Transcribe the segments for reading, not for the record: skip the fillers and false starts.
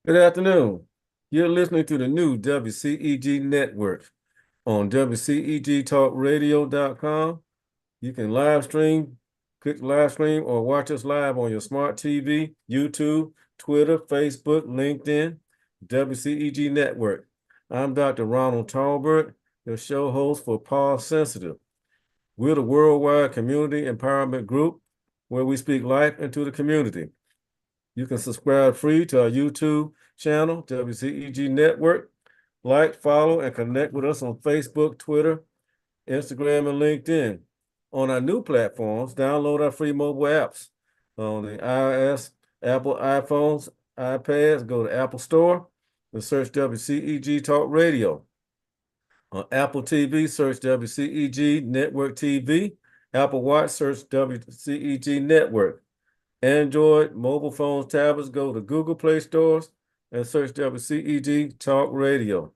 Good afternoon. You're listening to the new WCEG Network on WCEGTalkRadio.com. You can live stream, click live stream, or watch us live on your smart TV, YouTube, Twitter, Facebook, LinkedIn, WCEG Network. I'm Dr. Ronald Tolbert, your show host for Pause Sensitive. We're the worldwide community empowerment group where we speak life into the community. You can subscribe free to our YouTube channel, WCEG Network. Like, follow, and connect with us on Facebook, Twitter, Instagram, and LinkedIn. On our new platforms, download our free mobile apps on the iOS, Apple iPhones, iPads. Go to Apple Store and search WCEG Talk Radio. On Apple TV, search WCEG Network TV. Apple Watch, search WCEG Network. Android, mobile phones, tablets, go to Google Play stores and search WCEG Talk Radio.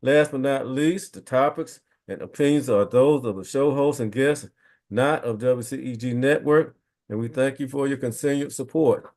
Last but not least, the topics and opinions are those of the show hosts and guests, not of WCEG Network, and we thank you for your continued support.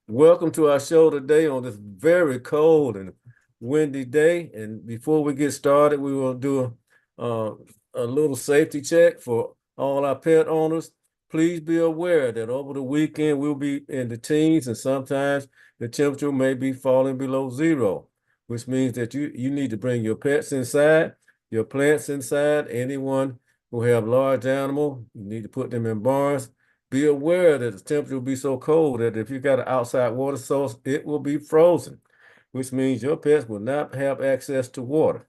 Welcome to our show today on this very cold and windy day. And before we get started, we will do a little safety check for all our pet owners. Please be aware that over the weekend we'll be in the teens and sometimes the temperature may be falling below zero, which means that you need to bring your pets inside, your plants inside. Anyone who have large animal, you need to put them in barns. Be aware that the temperature will be so cold that if you got an outside water source, it will be frozen, which means your pets will not have access to water.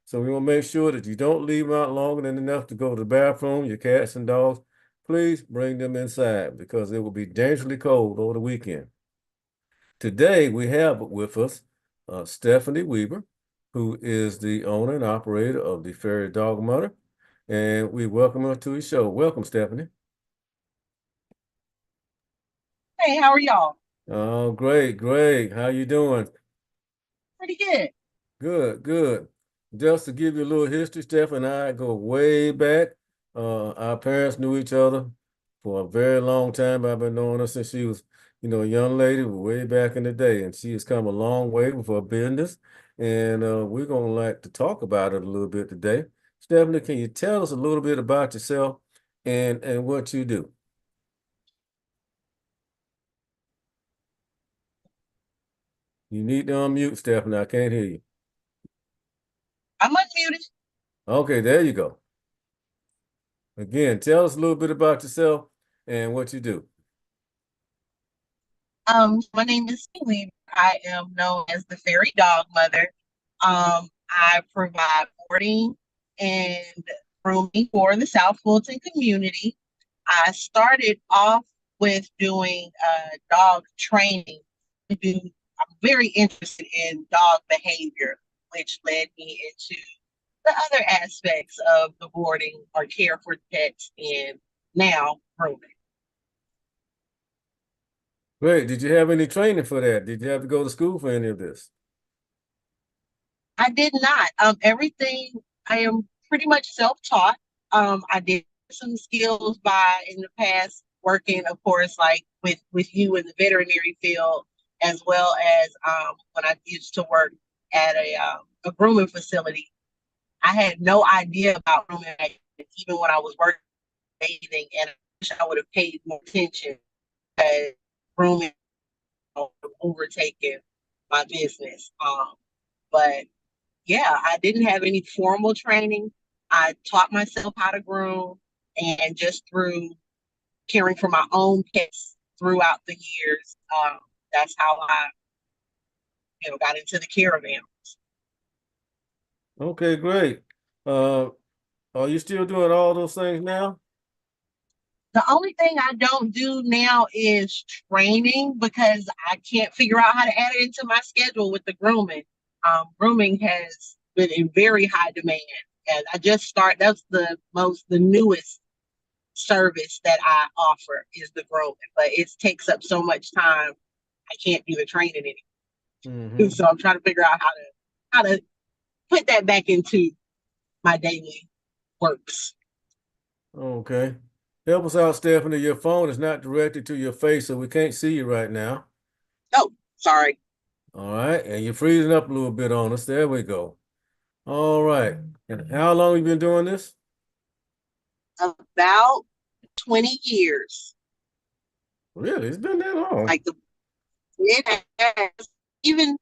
So we want to make sure that you don't leave them out longer than enough to go to the bathroom, your cats and dogs. Please bring them inside because it will be dangerously cold over the weekend. Today, we have with us Stephanie Weaver, who is the owner and operator of the Fairy Dog Mother, and we welcome her to the show. Welcome, Stephanie. Hey, how are y'all? Oh, great, great. How you doing? Pretty good. Good, good. Just to give you a little history, Steph and I go way back. Our parents knew each other for a very long time. I've been knowing her since she was, a young lady way back in the day, and she has come a long way with her business. And we're gonna like to talk about it a little bit today. Stephanie, can you tell us a little bit about yourself and what you do? You need to unmute, Stephanie. I can't hear you. I'm unmuted. Okay, there you go. Again, tell us a little bit about yourself and what you do. My name is Celine. I am known as the Fairy Dog Mother. I provide boarding and grooming for the South Fulton community. I started off with doing dog training. I'm very interested in dog behavior, which led me into the other aspects of the boarding or care for pets and now grooming. Great. Did you have any training for that? Did you have to go to school for any of this? I did not. Everything I am pretty much self-taught. I did some skills by in the past working, of course, like with you in the veterinary field, as well as when I used to work at a grooming facility. I had no idea about grooming even when I was working bathing, and I wish I would have paid more attention as grooming overtaken my business. But yeah, I didn't have any formal training. I taught myself how to groom, and just through caring for my own pets throughout the years, that's how I, got into the caravan. Okay, great. Uh, are you still doing all those things now? The only thing I don't do now is training because I can't figure out how to add it into my schedule with the grooming. Grooming has been in very high demand, and I just start. That's the newest service that I offer is the grooming, but it takes up so much time. I can't do the training anymore. Mm-hmm. So I'm trying to figure out how to put that back into my daily works. Okay. Help us out, Stephanie. Your phone is not directed to your face, so we can't see you right now. Oh, sorry. All right, and you're freezing up a little bit on us. There we go. All right. And how long you been doing this? About 20 years. Really? It's been that long. Like the it has even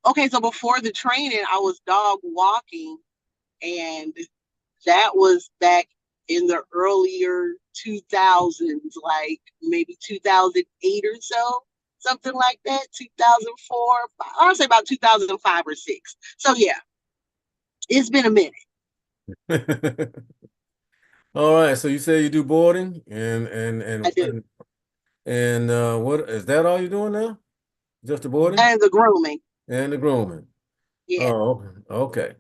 okay, so before the training, I was dog walking, and that was back in the earlier 2000s, like maybe 2008 or so, something like that, 2004. I would say about 2005 or six. So yeah, it's been a minute. All right. So you say you do boarding I do. what is that all you're doing now? Just the boarding And the grooming. and the grooming. Yeah. Oh, okay.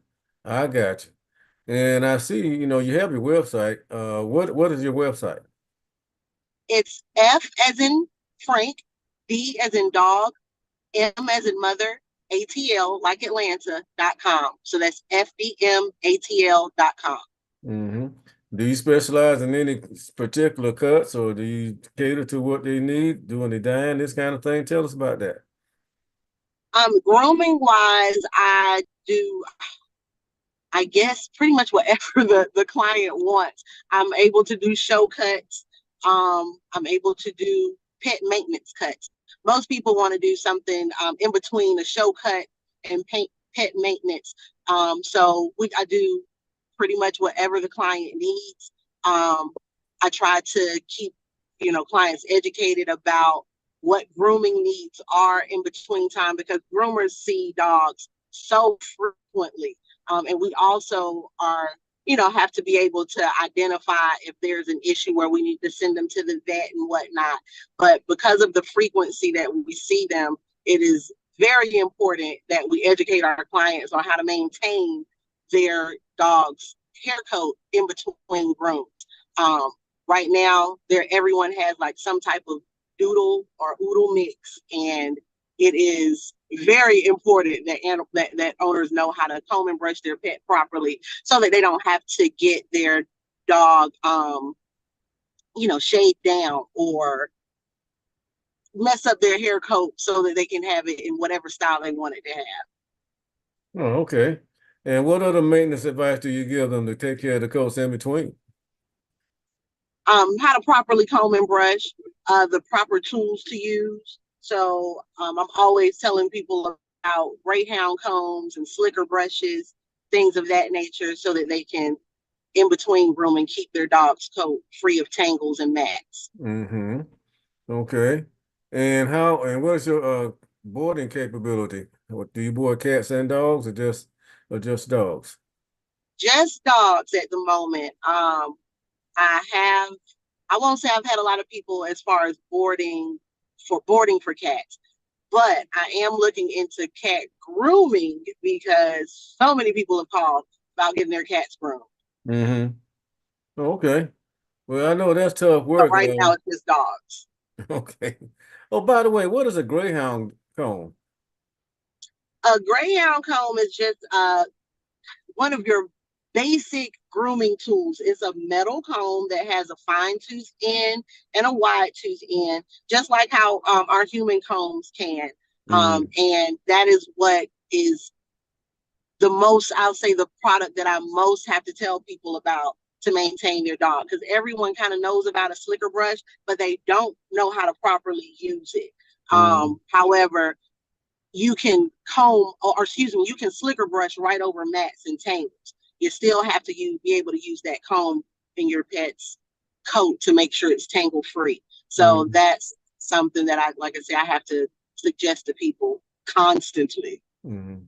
I got you. And I see, you have your website. What is your website? It's F as in Frank, D as in dog, M as in mother, ATL like Atlanta.com. So that's FDMATL.com. Mm-hmm. Do you specialize in any particular cuts or do you cater to what they need, doing the dyeing, this kind of thing? Tell us about that. Grooming wise, I do, I guess, pretty much whatever the client wants. I'm able to do show cuts. I'm able to do pet maintenance cuts. Most people want to do something in between a show cut and pet maintenance. I do pretty much whatever the client needs. I try to keep, clients educated about what grooming needs are in between time because groomers see dogs so frequently. And we also have to be able to identify if there's an issue where we need to send them to the vet and whatnot. But because of the frequency that we see them, it is very important that we educate our clients on how to maintain their dog's hair coat in between grooms. Um, right now, everyone has like some type of doodle or oodle mix, and it is very important that owners know how to comb and brush their pet properly so that they don't have to get their dog shaved down or mess up their hair coat so that they can have it in whatever style they want it to have. Oh, okay. And what other maintenance advice do you give them to take care of the coats in between? How to properly comb and brush, the proper tools to use. So I'm always telling people about Greyhound combs and slicker brushes, things of that nature, so that they can, in between grooming, keep their dog's coat free of tangles and mats. Mm-hmm. Okay. And what is your boarding capability? What, do you board cats and dogs or just dogs? Just dogs at the moment. I have, I won't say I've had a lot of people as far as boarding for cats, but I am looking into cat grooming because so many people have called about getting their cats groomed. Mm-hmm. Okay. Well, I know that's tough But work. right now it's just dogs. Okay. Oh, by the way, what is a Greyhound comb? A Greyhound comb is just one of your basic grooming tools. It's a metal comb that has a fine tooth end and a wide tooth end, just like how our human combs can. Mm-hmm. And that is what is the most, I'll say, the product that I most have to tell people about to maintain their dog, because everyone kind of knows about a slicker brush, but they don't know how to properly use it. Mm-hmm. However, you can comb, or excuse me, you can slicker brush right over mats and tangles. You still have to be able to use that comb in your pet's coat to make sure it's tangle free. So Mm-hmm. that's something that like I say, I have to suggest to people constantly. Mm-hmm.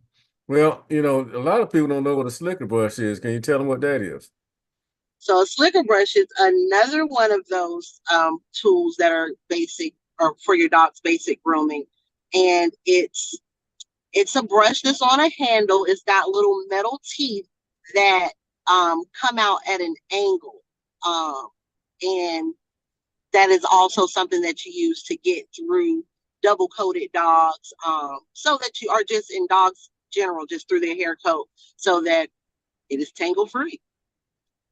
Well, a lot of people don't know what a slicker brush is. Can you tell them what that is? So a slicker brush is another one of those tools that are basic or for your dog's basic grooming. And it's a brush that's on a handle. It's got little metal teeth that come out at an angle. Um, and that is also something that you use to get through double coated dogs, so that you are just in dogs general, just through their hair coat, so that it is tangle free.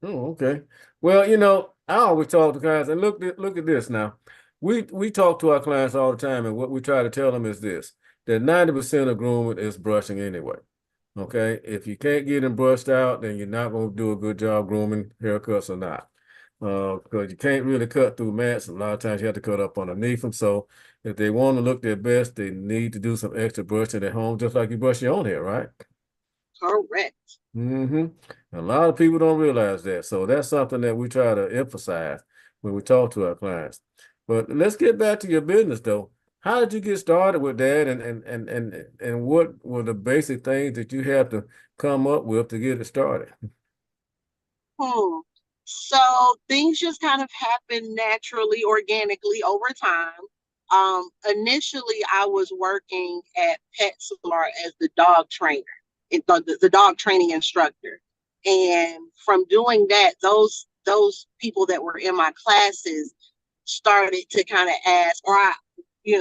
Oh, okay. Well, I always talk to guys, and look at this now. we talk to our clients all the time, and what we try to tell them is this: that 90% of grooming is brushing anyway. Okay, if you can't get them brushed out, then you're not going to do a good job grooming, haircuts or not. Because you can't really cut through mats. A lot of times you have to cut up underneath them. So if they want to look their best, they need to do some extra brushing at home, just like you brush your own hair, right? Correct. Mm-hmm. A lot of people don't realize that. So that's something that we try to emphasize when we talk to our clients. But let's get back to your business though. How did you get started with that and what were the basic things that you had to come up with to get it started? Hmm. So things just kind of happen naturally, organically over time. Initially, I was working at PetSmart as the dog trainer, the dog training instructor. And from doing that, those people that were in my classes started to kind of ask,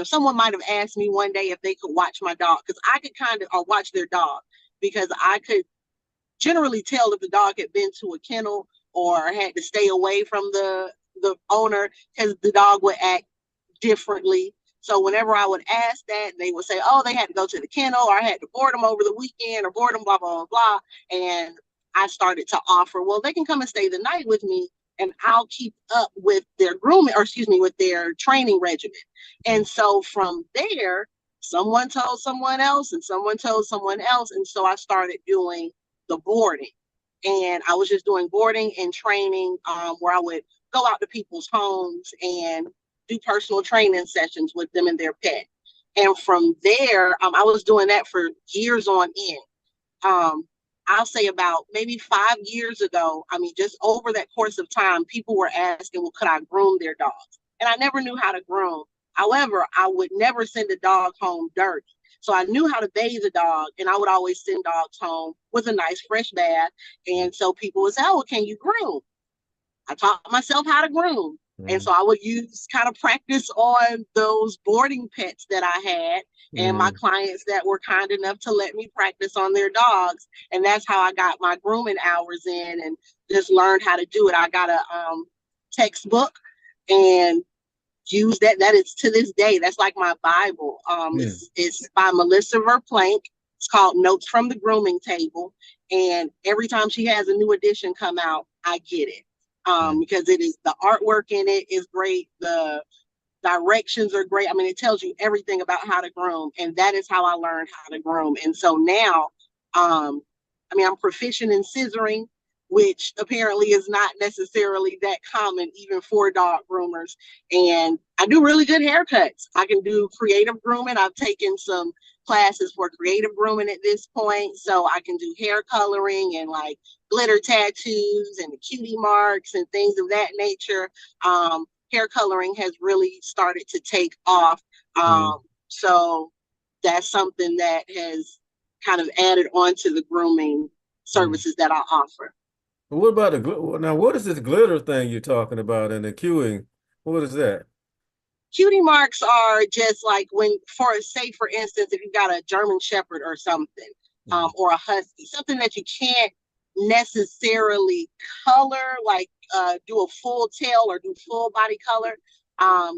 someone might have asked me one day if they could watch my dog because I could or watch their dog because I could generally tell if the dog had been to a kennel or had to stay away from the owner because the dog would act differently. So whenever I would ask that, they would say, "Oh, they had to go to the kennel, or I had to board them over the weekend, or board them, blah blah blah blah." And I started to offer, well, they can come and stay the night with me, and I'll keep up with their grooming, or excuse me, with their training regimen. And so from there, someone told someone else, and someone told someone else, and so I started doing the boarding. And I was just doing boarding and training where I would go out to people's homes and do personal training sessions with them and their pet. And from there, I was doing that for years on end. I'll say about maybe 5 years ago, just over that course of time, people were asking, well, could I groom their dogs? And I never knew how to groom. However, I would never send a dog home dirty. So I knew how to bathe a dog, and I would always send dogs home with a nice fresh bath. And so people would say, oh, well, can you groom? I taught myself how to groom. And so I would use kind of practice on those boarding pets that I had and my clients that were kind enough to let me practice on their dogs. And that's how I got my grooming hours in and just learned how to do it. I got a textbook and use that. That is to this day, that's like my Bible. It's by Melissa Verplank. It's called Notes from the Grooming Table. And every time she has a new edition come out, I get it. Because it is the artwork in it is great. The directions are great. It tells you everything about how to groom, and that is how I learned how to groom. And so now, I'm proficient in scissoring, which apparently is not necessarily that common even for dog groomers. And I do really good haircuts. I can do creative grooming. I've taken some classes for creative grooming at this point, so I can do hair coloring and like glitter tattoos and the cutie marks and things of that nature. Hair coloring has really started to take off. So that's something that has kind of added on to the grooming services that I offer. What about now? What is this glitter thing you're talking about and the queuing? What is that? Cutie marks are just like for instance, if you've got a German Shepherd or something, or a Husky, something that you can't necessarily color, like do a full tail or do full body color.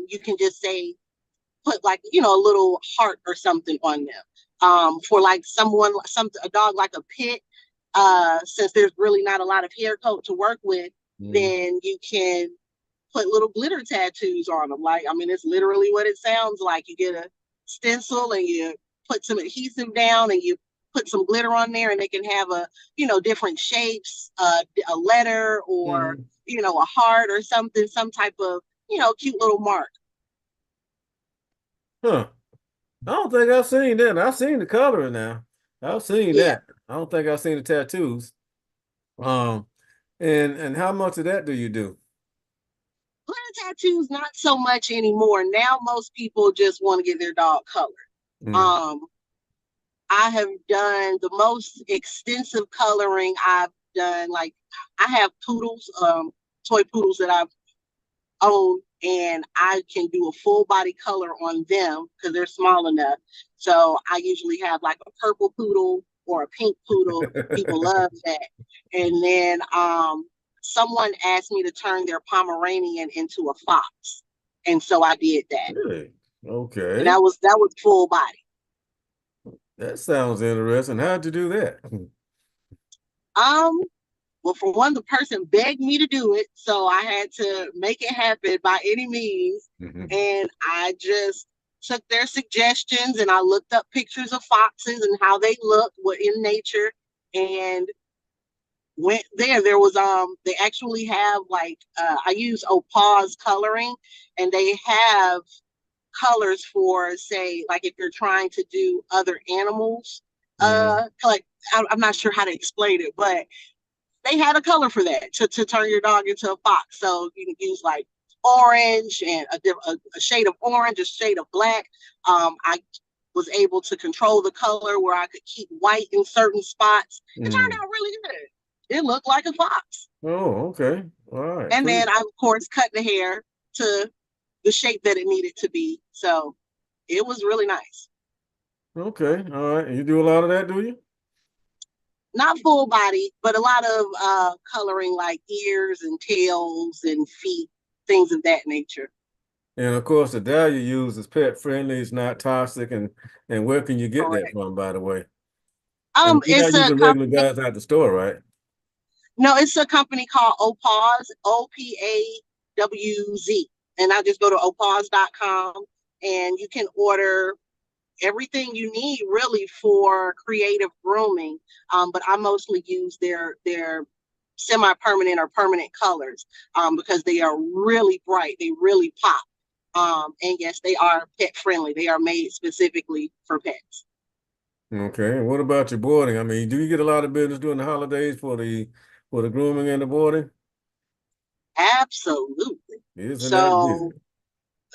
You can just say, put like, a little heart or something on them. For like a dog like a pit, since there's really not a lot of hair coat to work with, then you can put little glitter tattoos on them. Like, it's literally what it sounds like. You get a stencil and you put some adhesive down and you put some glitter on there, and they can have different shapes, a letter or, a heart or something, some type of, cute little mark. Huh. I don't think I've seen that. I've seen the coloring now. I've seen that. I don't think I've seen the tattoos. And how much of that do you do? Glitter tattoos, not so much anymore. Now most people just want to get their dog colored. I have done the most extensive coloring I've done. Like, I have poodles, toy poodles that I've owned, and I can do a full body color on them because they're small enough. So I usually have like a purple poodle or a pink poodle. People love that. And then someone asked me to turn their Pomeranian into a fox. And so I did that. Really? And Okay. that was full body. That sounds interesting. How'd you do that? Um, well, for one, the person begged me to do it, so I had to make it happen by any means. Mhm. And I just took their suggestions and I looked up pictures of foxes and how they look, what in nature, and went there. There was they actually have like I use Opaw's coloring, and they have colors for, say, like if you're trying to do other animals, Mhm. like I'm not sure how to explain it, but they had a color for that to turn your dog into a fox. So you can use like orange and a shade of orange, a shade of black. I was able to control the color where I could keep white in certain spots. It turned Mm. out really good. It looked like a fox. Oh, okay. All right. And Pretty. then I, of course, cut the hair to the shape that it needed to be. So it was really nice. Okay. All right. And you do a lot of that, do you? Not full body, but a lot of coloring like ears and tails and feet, things of that nature. And of course, the dye you use is pet friendly. It's not toxic. And where can you get that Correct. from, by the way? And you're not It's a using regular company. dyes at the store, right? No, it's a company called Opaz, OPAWZ. And I just go to opaz.com and you can order everything you need really for creative grooming. But I mostly use their semi-permanent or permanent colors because they are really bright. They really pop. And yes, they are pet friendly. They are made specifically for pets. Okay. And what about your boarding? I mean, do you get a lot of business during the holidays for the grooming and the boarding? Absolutely. Isn't that So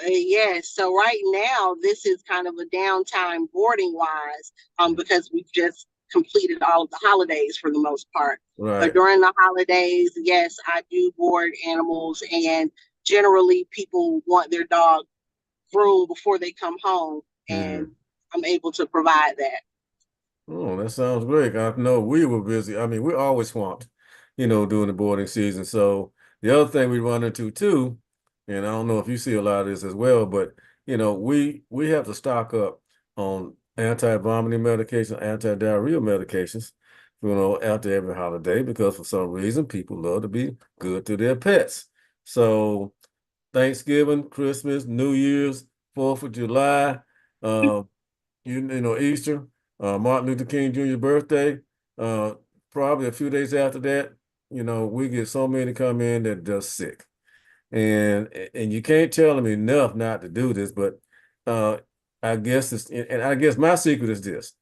busy? yes. So right now, this is kind of a downtime boarding wise, because we've just completed all of the holidays for the most part. But Right. during the holidays, yes, I do board animals, and generally people want their dog groomed before they come home, and Mhm. I'm able to provide that. Oh, that sounds great. I know we were busy. I mean, we're always swamped, during the boarding season. So the other thing we run into too, and I don't know if you see a lot of this as well, but we have to stock up on anti-vomiting medication, anti-diarrhea medications, after every holiday because for some reason people love to be good to their pets. So Thanksgiving, Christmas, New Year's, 4th of July, uh, Easter, Martin Luther King Jr. birthday. Uh, Probably a few days after that, we get so many come in that are just sick. And you can't tell them enough not to do this, but uh, I guess and I guess my secret is this.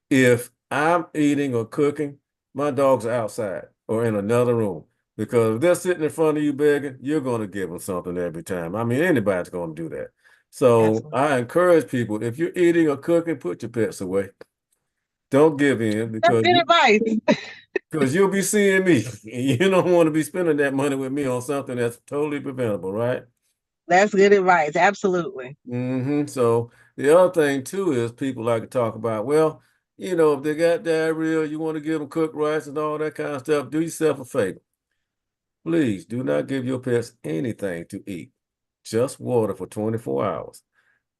If I'm eating or cooking, my dogs are outside or in another room. Because if they're sitting in front of you begging, you're going to give them something every time. I mean, anybody's going to do that. So Absolutely. I encourage people, if you're eating or cooking, put your pets away. Don't give in That's good advice. because you'll be seeing me. And you don't want to be spending that money with me on something that's totally preventable, right? That's good advice. Absolutely. So the other thing too is people like to talk about, well, if they got diarrhea, you want to give them cooked rice and all that kind of stuff, do yourself a favor. Please do not give your pets anything to eat, just water for 24 hours.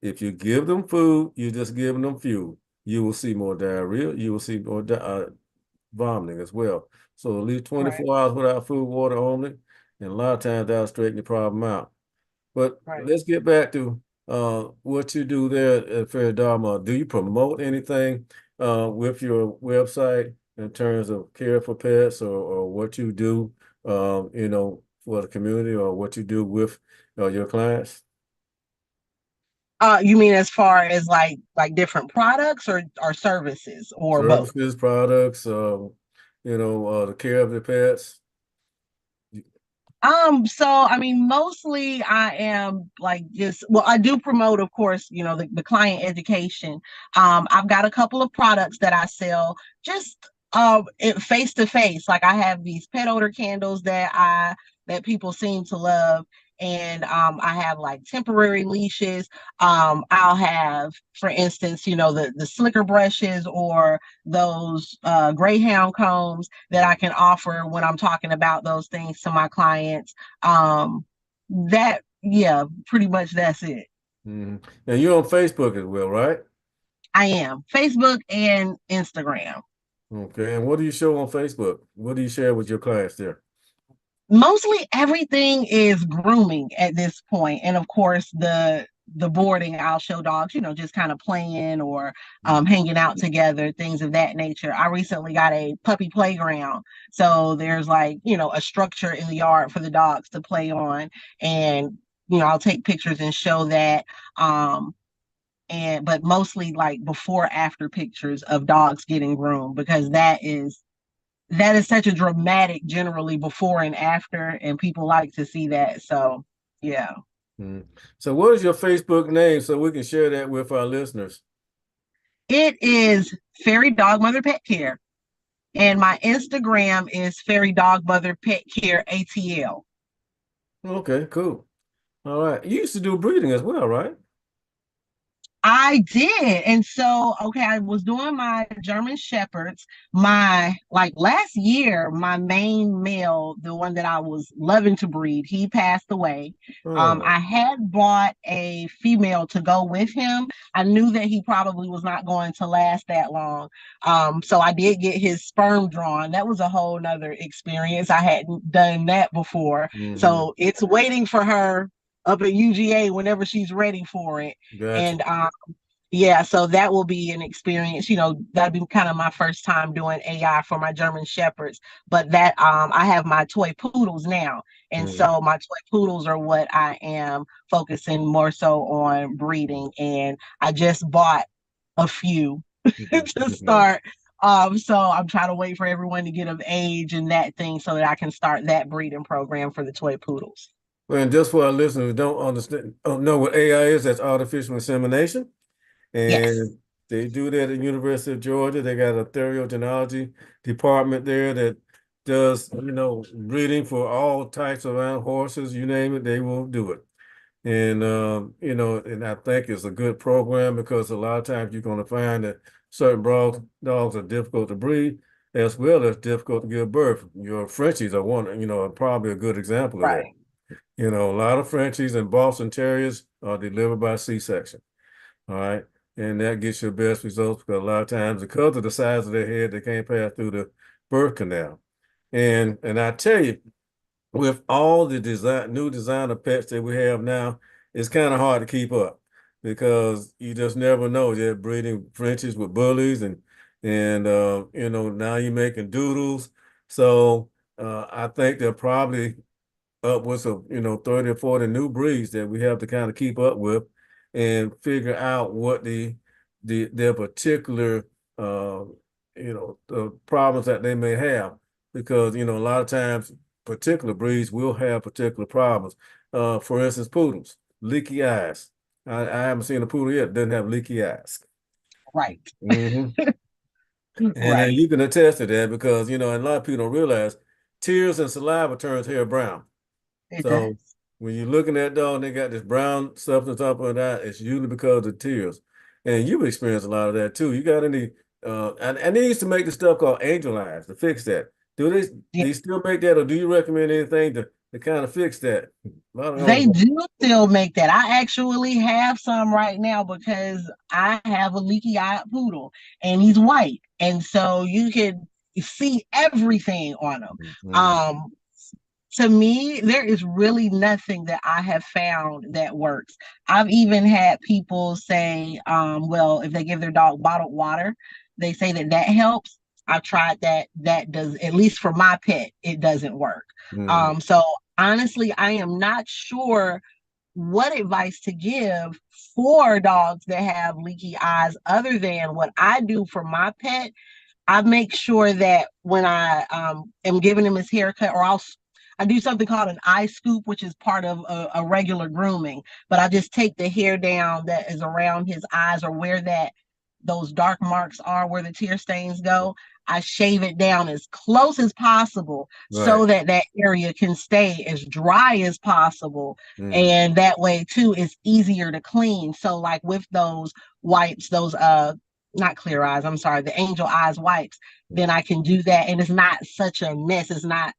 If you give them food, you're just giving them fuel. You will see more diarrhea. You will see more vomiting as well. So at least Right. 24 hours without food, water only, and a lot of times that'll straighten your problem out. But Right. let's get back to what you do there at Fair Dharma. Do you promote anything with your website in terms of care for pets or what you do, for the community or what you do with your clients? You mean as far as like different products or services or both? Services, products, the care of the pets. So I mean, mostly I am like just, well, I do promote, of course, the client education. I've got a couple of products that I sell just face to face. Like I have these pet odor candles that people seem to love. And I have like temporary leashes. I'll have, for instance, the slicker brushes or those greyhound combs that I can offer when I'm talking about those things to my clients. That yeah, pretty much that's it. And you're on Facebook as well, right? I am Facebook and Instagram. Okay. And what do you show on Facebook? What do you share with your clients there? Mostly everything is grooming at this point, and of course the boarding. I'll show dogs, just kind of playing or hanging out together, things of that nature. I recently got a puppy playground, so there's like a structure in the yard for the dogs to play on, and I'll take pictures and show that. But mostly like before after pictures of dogs getting groomed, because that is such a dramatic generally before and after, and people like to see that. So yeah. Mm. So what is your Facebook name so we can share that with our listeners? It is Fairy Dog Mother Pet Care. And my Instagram is Fairy Dog Mother Pet Care ATL. Okay, cool. All right. You used to do breeding as well, right? I did. And so, okay, I was doing my German Shepherds. My, like last year, my main male, the one that I was loving to breed, he passed away. Oh. I had bought a female to go with him. I knew that he probably was not going to last that long. So I did get his sperm drawn. That was a whole nother experience. I hadn't done that before. Mm-hmm. So it's waiting for her up at UGA whenever she's ready for it. Gotcha. And yeah, so that will be an experience. That'll be kind of my first time doing AI for my German Shepherds. But that I have my toy poodles now. And Mm-hmm. so my toy poodles are what I am focusing more so on breeding. And I just bought a few to start. So I'm trying to wait for everyone to get of age and that thing so that I can start that breeding program for the toy poodles. Well, and just for our listeners who don't understand, don't know what AI is, that's artificial insemination. Yes. And they do that at University of Georgia. They got a theriogenology department there that does, breeding for all types of animal, horses, you name it, they will do it. And and I think it's a good program because a lot of times you're going to find that certain dogs are difficult to breed as well as difficult to give birth. Your Frenchies are one, probably a good example of that. Right. A lot of Frenchies and Boston Terriers are delivered by C-section. All right. And that gets your best results because a lot of times, because of the size of their head, they can't pass through the birth canal. And I tell you, with all the new designer pets that we have now, it's kind of hard to keep up because you just never know. You're breeding Frenchies with bullies and now you're making doodles. So I think they're probably upwards of 30 or 40 new breeds that we have to kind of keep up with and figure out what their particular the problems that they may have because a lot of times particular breeds will have particular problems. For instance, poodles, leaky eyes. I haven't seen a poodle yet that doesn't have leaky eyes. Right. Hmm. And Right. you can attest to that because and a lot of people don't realize tears and saliva turns hair brown. It So does. when you're looking at dog, and they got this brown substance up on that, it's usually because of tears. And you've experienced a lot of that too. You got any and they used to make the stuff called angel eyes to fix that. Do they still make that or do you recommend anything to kind of fix that? A lot of They owners. do still make that. I actually have some right now because I have a leaky eyed poodle and he's white. And so you can see everything on him. Mhm. Um, to me, there is really nothing that I have found that works. I've even had people say, well, if they give their dog bottled water, they say that helps. I've tried that. That does, at least for my pet, it doesn't work. Mhm. So honestly, I am not sure what advice to give for dogs that have leaky eyes other than what I do for my pet. I make sure that when I am giving him his haircut, or I do something called an eye scoop, which is part of a regular grooming. But I just take the hair down that is around his eyes or where those dark marks are, where the tear stains go. I shave it down as close as possible Right. so that that area can stay as dry as possible. Mhm. And that way too, it's easier to clean. So like with those wipes, those not clear eyes, I'm sorry, the angel eyes wipes, then I can do that and it's not such a mess. It's not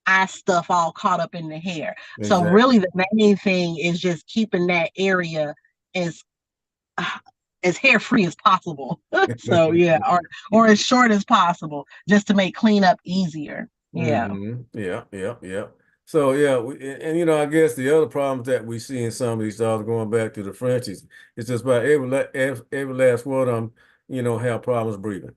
eye stuff all caught up in the hair. So Exactly. really the main thing is just keeping that area as uh, as hair free as possible. So yeah, or as short as possible, just to make cleanup easier. Yeah. Yeah, yeah, yeah. So yeah, and, I guess the other problems that we see in some of these dogs going back to the Frenchies, it's just about every last one of them, have problems breathing.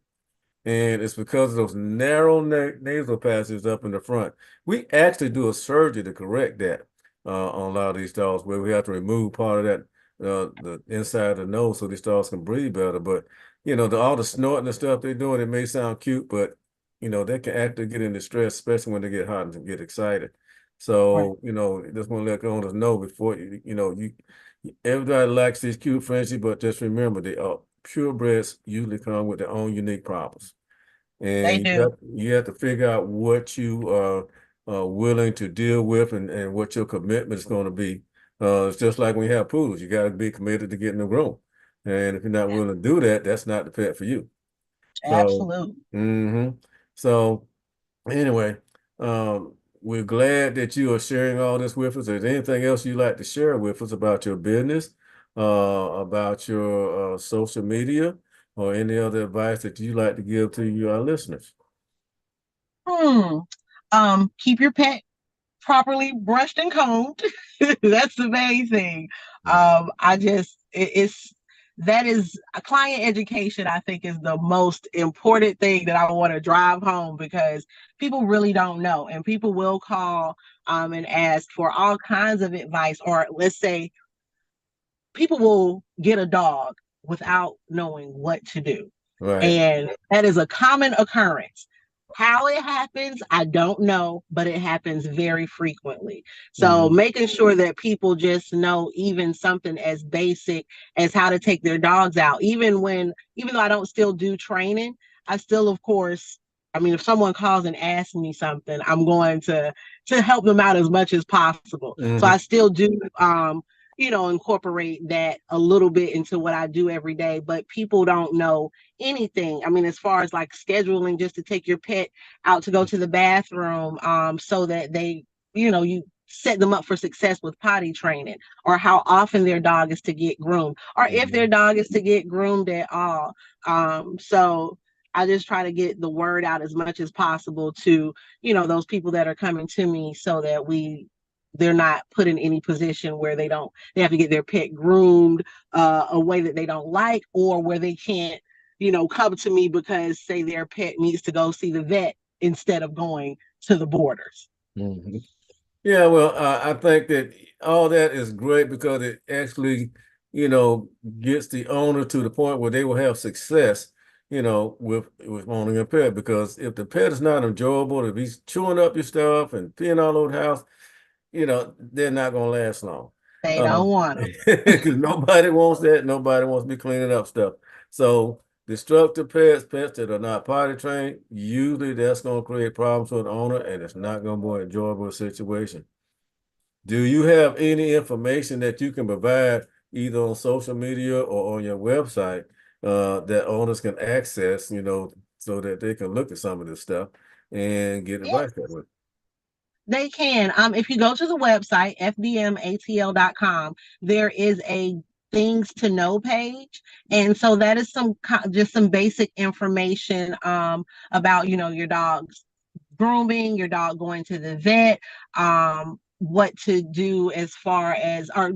And it's because of those narrow nasal passages up in the front. We actually do a surgery to correct that on a lot of these dogs, where we have to remove part of that, the inside of the nose, so these dogs can breathe better. But all the snorting and stuff they're doing, it may sound cute, but they can actually get into stress, especially when they get hot and get excited. Right. So just want to let owners know before you everybody likes these cute Frenchies, but just remember they are purebreds usually come with their own unique problems. They And do. you have to figure out what you are willing to deal with and what your commitment is going to be. It's just like when you have poodles, you got to be committed to getting them grown. And if you're not willing to do that, that's not the pet for you. So, Absolutely. hmm so anyway, we're glad that you are sharing all this with us. Is there anything else you'd like to share with us about your business, about your social media, or any other advice that you'd like to give to your listeners? Hmm. Keep your pet properly brushed and combed. That's the main thing. I just it's that is a client education. I think is the most important thing that I want to drive home because people really don't know, and people will call and ask for all kinds of advice, or let's say people will get a dog without knowing what to do. Right. And that is a common occurrence. How it happens, I don't know, but it happens very frequently. So Hmm. making sure that people just know even something as basic as how to take their dogs out, even though I don't still do training, I still, of course, I mean, if someone calls and asks me something, I'm going to help them out as much as possible. So I Hmm. still do incorporate that a little bit into what I do every day, but people don't know anything. I mean, as far as like scheduling just to take your pet out to go to the bathroom, so that you set them up for success with potty training, or how often their dog is to get groomed, or if their Hmm. dog is to get groomed at all. So I just try to get the word out as much as possible to, those people that are coming to me so that they're not put in any position where they have to get their pet groomed a way that they don't like, or where they can't come to me because say their pet needs to go see the vet instead of going to the borders. Hmm. Yeah, well, I think that all that is great because it actually, you know, gets the owner to the point where they will have success, with owning a pet. Because if the pet is not enjoyable, if he's chewing up your stuff and peeing all over the house, they're not going to last long. They don't want them. Because nobody wants that. Nobody wants to be cleaning up stuff. So destructive pets that are not potty trained, usually that's going to create problems for the owner, and it's not going to be an enjoyable situation. Do you have any information that you can provide either on social media or on your website that owners can access, so that they can look at some of this stuff and get Yeah, advice that way? they can. If you go to the website, fdmatl.com, there is a things to know page. And so that is just some basic information about, your dog's grooming, your dog going to the vet, what to do as far as, or,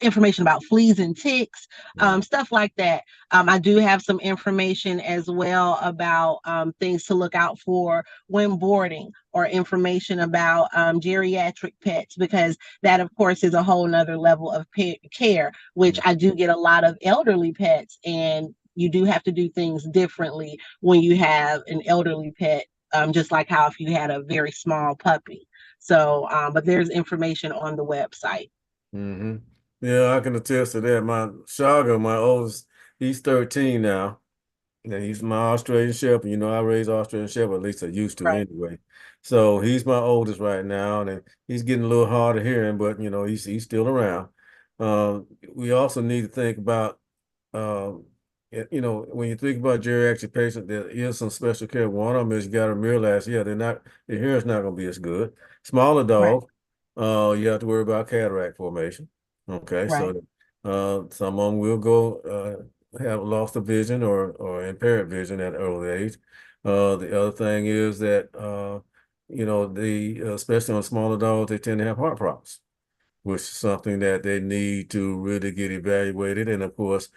information about fleas and ticks, Right. stuff like that. I do have some information as well about things to look out for when boarding, or information about geriatric pets, because that, of course, is a whole nother level of care, which I do get a lot of elderly pets, and you do have to do things differently when you have an elderly pet, just like how if you had a very small puppy. So, but there's information on the website. Hmm. Yeah, I can attest to that. My Shaga, my oldest, he's 13 now. And he's my Australian Shepherd. I raise Australian Shepherd, at least I used to Right. anyway. So he's my oldest right now, and he's getting a little hard of hearing, but he's still around. We also need to think about, um, you know, when you think about geriatric patients, there is some special care. One of them is you got to realize, yeah, their hearing's not going to be as good. Smaller Right. dog, you have to worry about cataract formation. Okay, Right. so some of them will go have loss of vision or impaired vision at an early age. The other thing is that you know, especially on smaller dogs, they tend to have heart problems, which is something that they need to really get evaluated and, of course,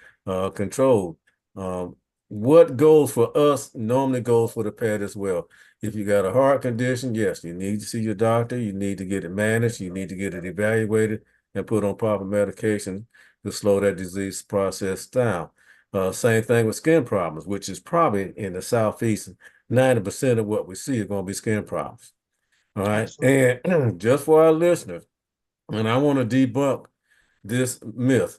controlled. Um, what goes for us normally goes for the pet as well. If you got a heart condition, yes, you need to see your doctor. You need to get it managed. You need to get it evaluated and put on proper medication to slow that disease process down. Same thing with skin problems, which is probably in the Southeast, 90% of what we see are going to be skin problems. All right. Absolutely. And just for our listeners, and I want to debunk this myth.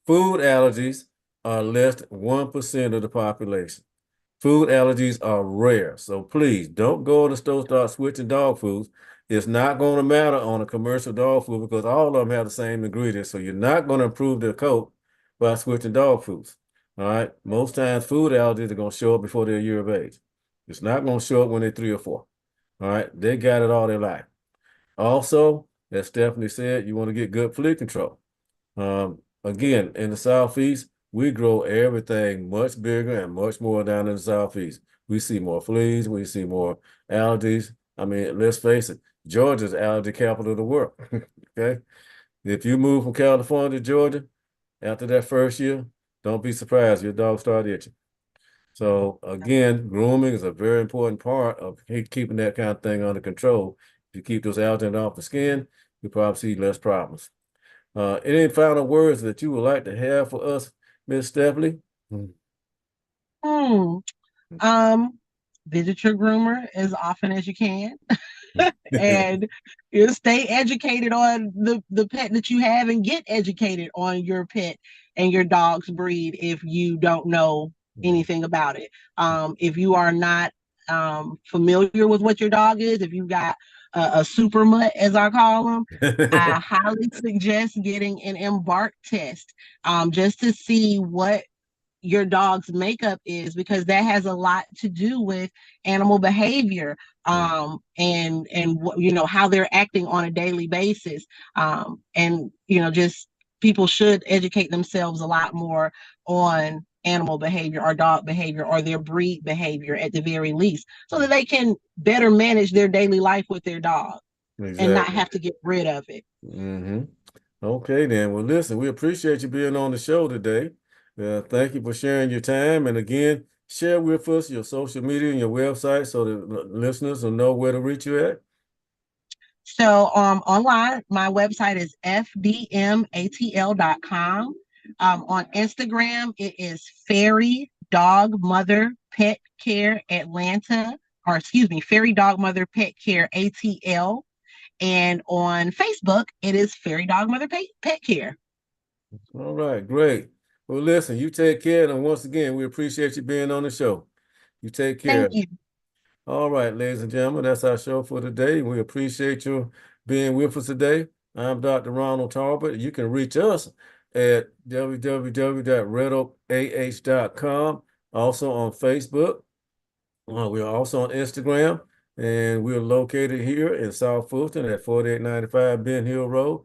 Food allergies are less than 1% of the population. Food allergies are rare. So please don't go to the store, start switching dog foods. It's not going to matter on a commercial dog food because all of them have the same ingredients. So you're not going to improve their coat by switching dog foods. All right. Most times food allergies are going to show up before they're a year of age. It's not going to show up when they're 3 or 4. All right. They got it all their life. Also, as Stephanie said, you want to get good flea control. Again, in the Southeast, we grow everything much bigger and much more down in the Southeast. We see more fleas, we see more allergies. I mean, let's face it, Georgia's the allergy capital of the world. Okay. If you move from California to Georgia after that first year, don't be surprised your dog start itching. So again, grooming is a very important part of keeping that kind of thing under control. If you keep those allergens off the skin, you probably see less problems. Any final words that you would like to have for us, Miss Stephanie? Hmm. Um, Visit your groomer as often as you can, and you stay educated on the pet that you have, and get educated on your pet and your dog's breed if you don't know anything about it. If you are not familiar with what your dog is, if you've got a super mutt, as I call them, I highly suggest getting an embark test, just to see what your dog's makeup is, because that has a lot to do with animal behavior, and you know, how they're acting on a daily basis, and you know, just people should educate themselves a lot more on animal behavior or dog behavior or their breed behavior at the very least, so that they can better manage their daily life with their dog and not Exactly. have to get rid of it. Hmm. Okay, then. Well, listen, we appreciate you being on the show today. Thank you for sharing your time. And again, share with us your social media and your website so that listeners will know where to reach you at. So online, my website is fdmatl.com. On Instagram, it is Fairy Dog Mother Pet Care Atlanta, or excuse me, Fairy Dog Mother Pet Care ATL. And on Facebook, it is Fairy Dog Mother Pet Care. All right, great. Well, listen, you take care. And once again, we appreciate you being on the show. You take care. Thank you. All right, ladies and gentlemen, that's our show for today. We appreciate you being with us today. I'm Dr. Ronald Tolbert. You can reach us at www.redoah.com, also on Facebook. We are also on Instagram, and we're located here in South Fulton at 4895 Ben Hill Road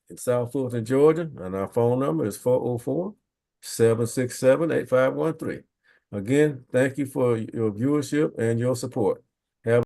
in South Fulton, Georgia. And our phone number is 404-767-8513. Again, thank you for your viewership and your support.